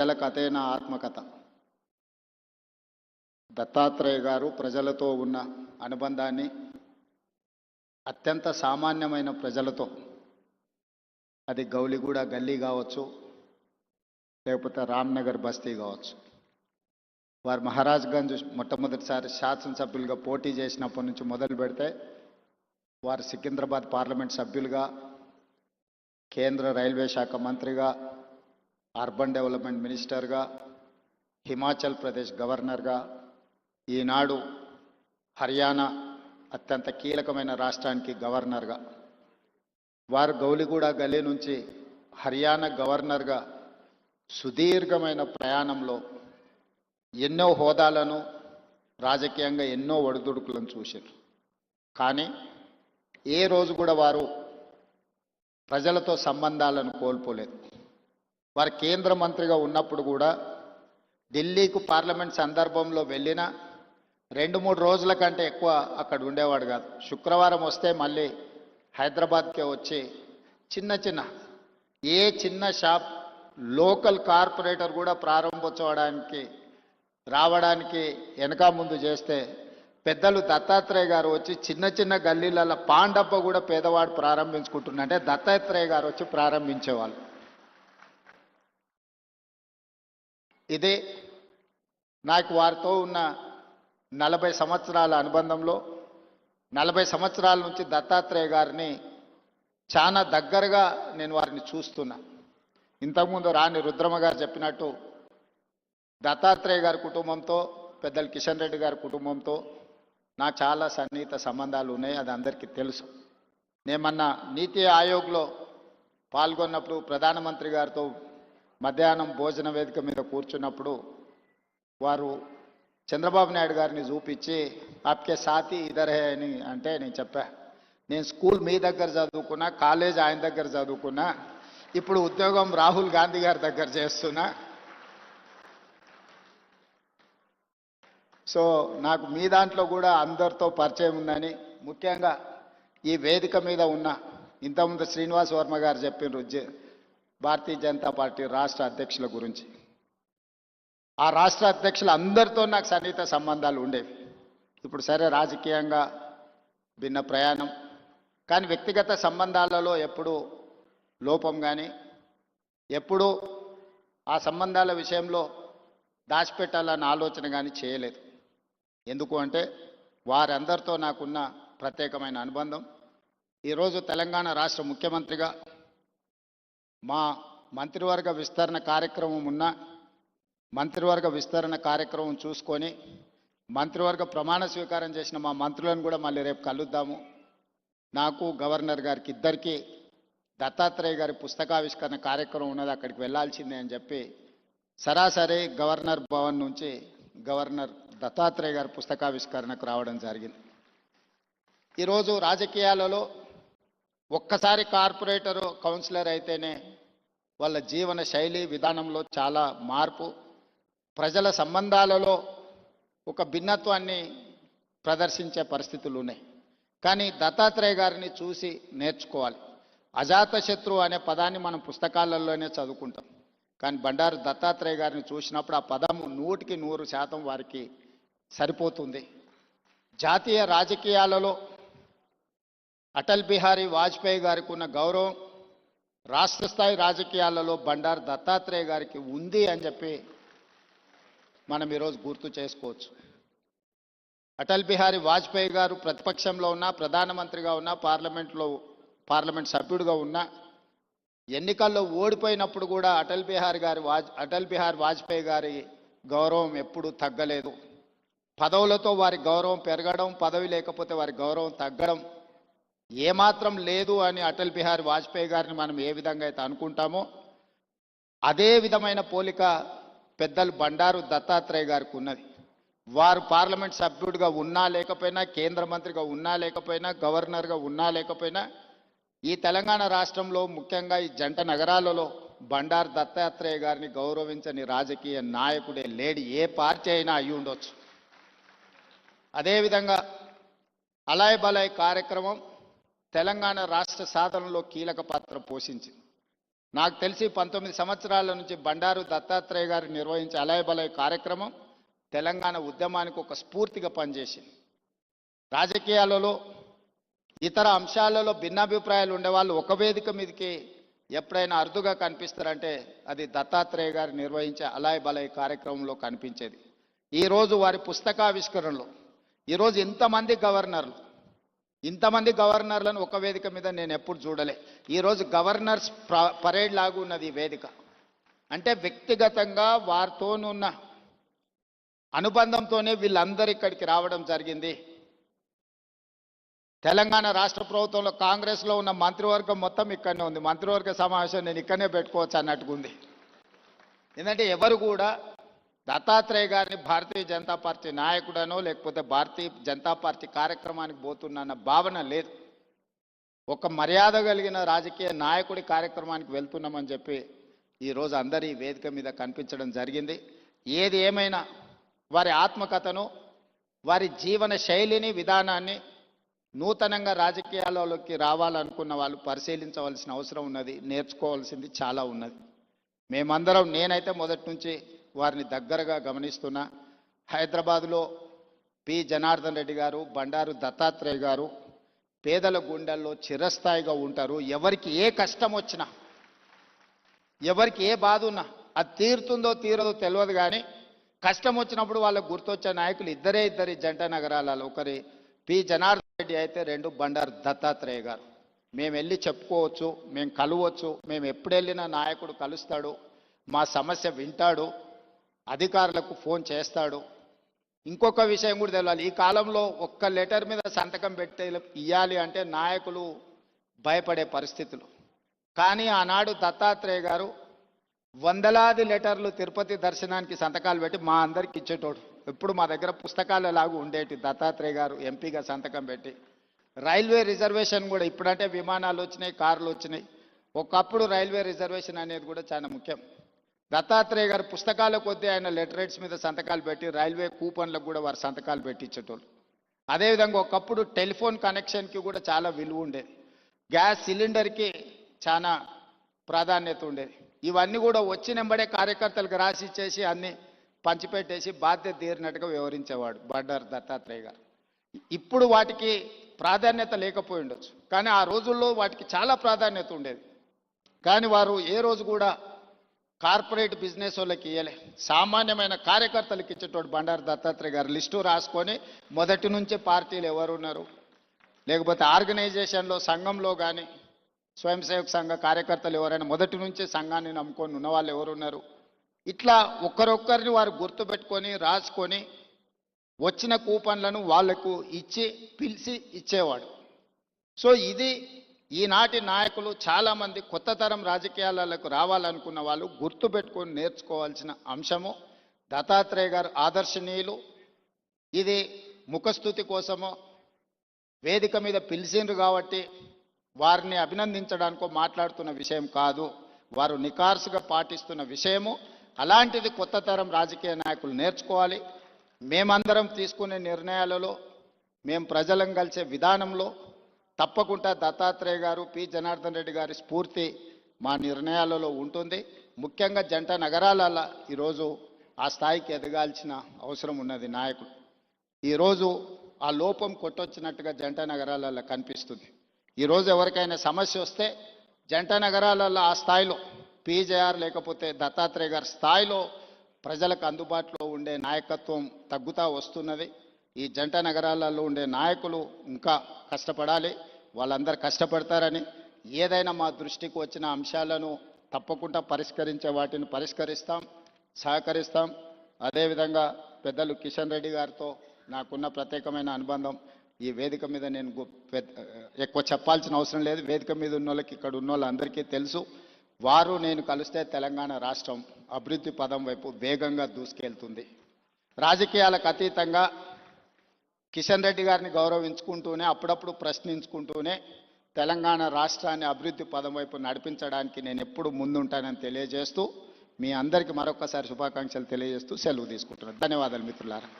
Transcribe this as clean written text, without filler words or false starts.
ప్రజల కథైన ఆత్మకథ. దత్తాత్రేయ గారు ప్రజలతో ఉన్న అనుబంధాన్ని అత్యంత సామాన్యమైన ప్రజలతో, అది గౌలిగూడ గల్లీ కావచ్చు, లేకపోతే రామ్నగర్ బస్తీ కావచ్చు. వారు మహారాజ్గంజ్ మొట్టమొదటిసారి శాసనసభ్యులుగా పోటీ చేసినప్పటి నుంచి మొదలు పెడితే వారు సికింద్రాబాద్ పార్లమెంట్ సభ్యులుగా, కేంద్ర రైల్వే శాఖ మంత్రిగా, అర్బన్ డెవలప్మెంట్ మినిస్టర్గా, హిమాచల్ ప్రదేశ్ గవర్నర్గా, ఈనాడు హర్యానా అత్యంత కీలకమైన రాష్ట్రానికి గవర్నర్గా, వారు గౌలిగూడ గల్లీ నుంచి హర్యానా గవర్నర్గా సుదీర్ఘమైన ప్రయాణంలో ఎన్నో హోదాలను, రాజకీయంగా ఎన్నో ఒడిదుడుకులను చూశారు. కానీ ఏ రోజు కూడా వారు ప్రజలతో సంబంధాలను కోల్పోలేదు. వారు కేంద్ర మంత్రిగా ఉన్నప్పుడు కూడా ఢిల్లీకు పార్లమెంట్ సందర్భంలో వెళ్ళినా 2-3 రోజుల కంటే ఎక్కువ అక్కడ ఉండేవాడు కాదు. శుక్రవారం వస్తే మళ్ళీ హైదరాబాద్కే వచ్చి చిన్న షాప్, లోకల్ కార్పొరేటర్ కూడా ప్రారంభోత్సవానికి రావడానికి వెనక ముందు చేస్తే పెద్దలు దత్తాత్రేయ గారు వచ్చి చిన్న గల్లీలలో పాండప్ప కూడా పేదవాడు ప్రారంభించుకుంటున్నంటే దత్తాత్రేయ గారు వచ్చి ప్రారంభించేవాళ్ళు. ఇదే నాకు వారితో ఉన్న 40 సంవత్సరాల అనుబంధంలో 40 సంవత్సరాల నుంచి దత్తాత్రేయ గారిని చాలా దగ్గరగా నేను వారిని చూస్తున్నా. ఇంతకుముందు రాణి రుద్రమ గారు చెప్పినట్టు దత్తాత్రేయ గారి కుటుంబంతో, పెద్దలు కిషన్ రెడ్డి గారి కుటుంబంతో నాకు చాలా సన్నిహిత సంబంధాలు ఉన్నాయి. అది అందరికీ తెలుసు. నేను మొన్న నీతి ఆయోగ్లో పాల్గొన్నప్పుడు ప్రధానమంత్రి గారితో మధ్యాహ్నం భోజన వేదిక మీద కూర్చున్నప్పుడు వారు చంద్రబాబు నాయుడు గారిని చూపించి ఆప్కే సాథీ ఇదర్ హే అని అంటే నేను చెప్పా, నేను స్కూల్ మీ దగ్గర చదువుకున్నా, కాలేజ్ ఆయన దగ్గర చదువుకున్నా, ఇప్పుడు ఉద్యోగం రాహుల్ గాంధీ గారి దగ్గర చేస్తున్నా. సో నాకు మీ దాంట్లో కూడా అందరితో పరిచయం ఉందని, ముఖ్యంగా ఈ వేదిక మీద ఉన్న ఇంతకుముందు శ్రీనివాస్ వర్మ గారు చెప్పిన భారతీయ జనతా పార్టీ రాష్ట్ర అధ్యక్షుల గురించి, ఆ రాష్ట్ర అధ్యక్షులు అందరితో నాకు సన్నిహిత సంబంధాలు ఉండేవి. ఇప్పుడు సరే రాజకీయంగా భిన్న ప్రయాణం, కానీ వ్యక్తిగత సంబంధాలలో ఎప్పుడూ లోపం కానీ, ఎప్పుడూ ఆ సంబంధాల విషయంలో దాచిపెట్టాలన్న ఆలోచన కానీ చేయలేదు. ఎందుకు అంటే వారందరితో నాకున్న ప్రత్యేకమైన అనుబంధం. ఈరోజు తెలంగాణ రాష్ట్ర ముఖ్యమంత్రిగా మా మంత్రివర్గ విస్తరణ కార్యక్రమం ఉన్న మంత్రివర్గ విస్తరణ కార్యక్రమం చూసుకొని మంత్రివర్గ ప్రమాణ స్వీకారం చేసిన మా మంత్రులను కూడా మళ్ళీ రేపు కలుద్దాము. నాకు గవర్నర్ గారికి ఇద్దరికీ దత్తాత్రేయ గారి పుస్తకావిష్కరణ కార్యక్రమం ఉన్నది, అక్కడికి వెళ్ళాల్సిందే అని చెప్పి సరాసరి గవర్నర్ భవన్ నుంచి గవర్నర్ దత్తాత్రేయ గారి పుస్తకావిష్కరణకు రావడం జరిగింది. ఈరోజు రాజకీయాలలో ఒక్కసారి కార్పొరేటరు, కౌన్సిలర్ అయితేనే వాళ్ళ జీవన శైలి విధానంలో చాలా మార్పు, ప్రజల సంబంధాలలో ఒక భిన్నత్వాన్ని ప్రదర్శించే పరిస్థితులు ఉన్నాయి. కానీ దత్తాత్రేయ గారిని చూసి నేర్చుకోవాలి. అజాతశత్రువు అనే పదాన్ని మనం పుస్తకాలలోనే చదువుకుంటాం, కానీ బండారు దత్తాత్రేయ గారిని చూసినప్పుడు ఆ పదము 100% వారికి సరిపోతుంది. జాతీయ రాజకీయాలలో అటల్ బిహారీ వాజ్పేయి గారికి ఉన్న గౌరవం రాష్ట్ర స్థాయి రాజకీయాలలో బండారు దత్తాత్రేయ గారికి ఉంది అని చెప్పి మనం ఈరోజు గుర్తు చేసుకోవచ్చు. అటల్ బిహారీ వాజ్పేయి గారు ప్రతిపక్షంలో ఉన్నా, ప్రధానమంత్రిగా ఉన్నా, పార్లమెంట్ సభ్యుడిగా ఉన్నా, ఎన్నికల్లో ఓడిపోయినప్పుడు కూడా అటల్ బిహారీ వాజ్పేయి గారి గౌరవం ఎప్పుడూ తగ్గలేదు. పదవులతో వారి గౌరవం పెరగడం, పదవి లేకపోతే వారి గౌరవం తగ్గడం ఏమాత్రం లేదు అని అటల్ బిహారీ వాజ్పేయి గారిని మనం ఏ విధంగా అయితే అనుకుంటామో అదే విధమైన పోలిక పెద్దలు బండారు దత్తాత్రేయ గారికి ఉన్నది. వారు పార్లమెంట్ సభ్యుడిగా ఉన్నా లేకపోయినా, కేంద్ర మంత్రిగా ఉన్నా లేకపోయినా, గవర్నర్గా ఉన్నా లేకపోయినా, ఈ తెలంగాణ రాష్ట్రంలో ముఖ్యంగా ఈ జంట నగరాలలో బండారు దత్తాత్రేయ గారిని గౌరవించని రాజకీయ నాయకుడే లేడి, ఏ పార్టీ అయినా అయి ఉండొచ్చు. అదేవిధంగా అలాయ్ బలాయ్ కార్యక్రమం తెలంగాణ రాష్ట్ర సాధనలో కీలక పాత్ర పోషించింది. నాకు తెలిసి 19 సంవత్సరాల నుంచి బండారు దత్తాత్రేయ గారు నిర్వహించే అలయ్ బలయ్ కార్యక్రమం తెలంగాణ ఉద్యమానికి ఒక స్ఫూర్తిగా పనిచేసింది. రాజకీయాలలో ఇతర అంశాలలో భిన్నాభిప్రాయాలు ఉండేవాళ్ళు ఒక వేదిక మీదకి ఎప్పుడైనా అరుదుగా కనిపిస్తారంటే అది దత్తాత్రేయ గారు నిర్వహించే అలయ్ బలయ్ కార్యక్రమంలో కనిపించేది. ఈరోజు వారి పుస్తకావిష్కరణలో ఈరోజు ఇంతమంది గవర్నర్లను ఒక వేదిక మీద నేను ఎప్పుడు చూడలే. ఈరోజు గవర్నర్స్ పరేడ్ లాగా ఉన్నది ఈ వేదిక. అంటే వ్యక్తిగతంగా వారితోనున్న అనుబంధంతోనే వీళ్ళందరూ ఇక్కడికి రావడం జరిగింది. తెలంగాణ రాష్ట్ర ప్రభుత్వంలో కాంగ్రెస్లో ఉన్న మంత్రివర్గం మొత్తం ఇక్కడనే ఉంది. మంత్రివర్గ సమావేశం నేను ఇక్కడనే పెట్టుకోవచ్చు అన్నట్టుగా ఉంది. ఎందుకంటే ఎవరు కూడా దత్తాత్రేయ గారిని భారతీయ జనతా పార్టీ నాయకుడనో లేకపోతే భారతీయ జనతా పార్టీ కార్యక్రమానికి పోతున్న భావన లేదు. ఒక మర్యాద కలిగిన రాజకీయ నాయకుడి కార్యక్రమానికి వెళ్తున్నామని చెప్పి ఈరోజు అందరి వేదిక మీద కనిపించడం జరిగింది. ఏది ఏమైనా వారి ఆత్మకథను, వారి జీవన శైలిని, విధానాన్ని నూతనంగా రాజకీయాలలోకి రావాలనుకున్న వాళ్ళు పరిశీలించవలసిన అవసరం ఉన్నది. నేర్చుకోవాల్సింది చాలా ఉన్నది. మేమందరం, నేనైతే మొదటి నుంచి వారిని దగ్గరగా గమనిస్తున్నా. హైదరాబాదులో పి జనార్దన్ రెడ్డి గారు, బండారు దత్తాత్రేయ గారు పేదల గుండెల్లో చిరస్థాయిగా ఉంటారు. ఎవరికి ఏ కష్టం వచ్చినా, ఎవరికి ఏ బాధ ఉన్నా అది తీరుతుందో తీరదో తెలియదు, కానీ కష్టం వచ్చినప్పుడు వాళ్ళకు గుర్తొచ్చే నాయకులు ఇద్దరి జంట నగరాలలో. ఒకరి పి జనార్దన్ రెడ్డి అయితే, రెండు బండారు దత్తాత్రేయ గారు. మేము వెళ్ళి చెప్పుకోవచ్చు, మేము కలవచ్చు, మేము ఎప్పుడు వెళ్ళినా నాయకుడు కలుస్తాడు, మా సమస్య వింటాడు, అధికారులకు ఫోన్ చేస్తాడు. ఇంకొక విషయం కూడా తెలియాలి, ఈ కాలంలో ఒక్క లెటర్ మీద సంతకం పెట్టి ఇవ్వాలి అంటే నాయకులు భయపడే పరిస్థితులు. కానీ ఆనాడు దత్తాత్రేయ గారు వందలాది లెటర్లు తిరుపతి దర్శనానికి సంతకాలు పెట్టి మా అందరికి ఇచ్చేటోడు. ఎప్పుడు మా దగ్గర పుస్తకాలు లాగా ఉండేటి. దత్తాత్రేయ గారు ఎంపీగా సంతకం పెట్టి రైల్వే రిజర్వేషన్ కూడా, ఇప్పుడంటే విమానాలు వచ్చినాయి, కార్లు వచ్చినాయి, ఒకప్పుడు రైల్వే రిజర్వేషన్ అనేది కూడా చాలా ముఖ్యం. దత్తాత్రేయ గారు పుస్తకాల కొద్దీ ఆయన లెటరేట్స్ మీద సంతకాలు పెట్టి రైల్వే కూపన్లకు కూడా వారు సంతకాలు పెట్టించేటోళ్ళు. అదేవిధంగా ఒకప్పుడు టెలిఫోన్ కనెక్షన్కి కూడా చాలా విలువ ఉండేది. గ్యాస్ సిలిండర్కి చాలా ప్రాధాన్యత ఉండేది. ఇవన్నీ కూడా వచ్చినెంబడే కార్యకర్తలకు రాసి ఇచ్చేసి అన్ని పంచిపెట్టేసి బాధ్యత తీరినట్టుగా వివరించేవాడు బండారు దత్తాత్రేయ గారు. ఇప్పుడు వాటికి ప్రాధాన్యత లేకపోయి ఉండొచ్చు, కానీ ఆ రోజుల్లో వాటికి చాలా ప్రాధాన్యత ఉండేది. కానీ వారు ఏ రోజు కూడా కార్పొరేట్ బిజినెస్ వాళ్ళకి ఇవ్వలే, సామాన్యమైన కార్యకర్తలకు ఇచ్చేటోడు బండారు దత్తాత్రేయ గారు. లిస్టు రాసుకొని మొదటి నుంచే పార్టీలు ఎవరు ఉన్నారు, లేకపోతే ఆర్గనైజేషన్లో సంఘంలో కానీ స్వయం సేవక సంఘ కార్యకర్తలు ఎవరైనా మొదటి నుంచే సంఘాన్ని నమ్ముకొని ఉన్న వాళ్ళు ఎవరున్నారు, ఇట్లా ఒక్కరొక్కరిని వారు గుర్తుపెట్టుకొని రాసుకొని వచ్చిన కూపన్లను వాళ్లకు ఇచ్చి పిలిచి ఇచ్చేవాడు. సో ఇది ఈనాటి నాయకులు చాలామంది కొత్త తరం రాజకీయాలకు రావాలనుకున్న వాళ్ళు గుర్తుపెట్టుకొని నేర్చుకోవాల్సిన అంశము. దత్తాత్రేయ గారు ఆదర్శనీయులు. ఇది ముఖస్థుతి కోసమో వేదిక మీద పిలిచిండ్రు కాబట్టి వారిని అభినందించడానికో మాట్లాడుతున్న విషయం కాదు, వారు నికార్సుగా పాటిస్తున్న విషయము. అలాంటిది కొత్త తరం రాజకీయ నాయకులు నేర్చుకోవాలి. మేమందరం తీసుకునే నిర్ణయాలలో, మేము ప్రజలను కలిసే విధానంలో తప్పకుండా దత్తాత్రేయ గారు, పి జనార్దన్ రెడ్డి గారి స్ఫూర్తి మా నిర్ణయాలలో ఉంటుంది. ముఖ్యంగా జంట నగరాలలో ఈరోజు ఆ స్థాయికి ఎదగాల్సిన అవసరం ఉన్నది నాయకుడు. ఈరోజు ఆ లోపం కొట్టొచ్చినట్టుగా జంట నగరాలలో కనిపిస్తుంది. ఈరోజు ఎవరికైనా సమస్య వస్తే జంట నగరాలలో ఆ స్థాయిలో పీజేఆర్ లేకపోతే దత్తాత్రేయ గారి స్థాయిలో ప్రజలకు అందుబాటులో ఉండే నాయకత్వం తగ్గుతూ వస్తున్నది. ఈ జంట నగరాలలో ఉండే నాయకులు ఇంకా కష్టపడాలి. వాళ్ళందరూ కష్టపడతారని, ఏదైనా మా దృష్టికి వచ్చిన అంశాలను తప్పకుండా పరిష్కరించే వాటిని పరిష్కరిస్తాం, సహకరిస్తాం. అదేవిధంగా పెద్దలు కిషన్ రెడ్డి గారితో నాకున్న ప్రత్యేకమైన అనుబంధం ఈ వేదిక మీద నేను ఎక్కువ చెప్పాల్సిన అవసరం లేదు. వేదిక మీద ఉన్న వాళ్ళకి, ఇక్కడ ఉన్న వాళ్ళందరికీ తెలుసు. వారు నేను కలిస్తే తెలంగాణ రాష్ట్రం అభివృద్ధి పదం వైపు వేగంగా దూసుకెళ్తుంది. రాజకీయాలకు అతీతంగా కిషన్ రెడ్డి గారిని గౌరవించుకుంటూనే, అప్పుడప్పుడు ప్రశ్నించుకుంటూనే తెలంగాణ రాష్ట్రాన్ని అభివృద్ధి పదం వైపు నడిపించడానికి నేను ఎప్పుడు ముందుంటానని తెలియజేస్తూ, మీ అందరికీ మరొకసారి శుభాకాంక్షలు తెలియజేస్తూ సెలవు తీసుకుంటున్నాను. ధన్యవాదాలు మిత్రులారా.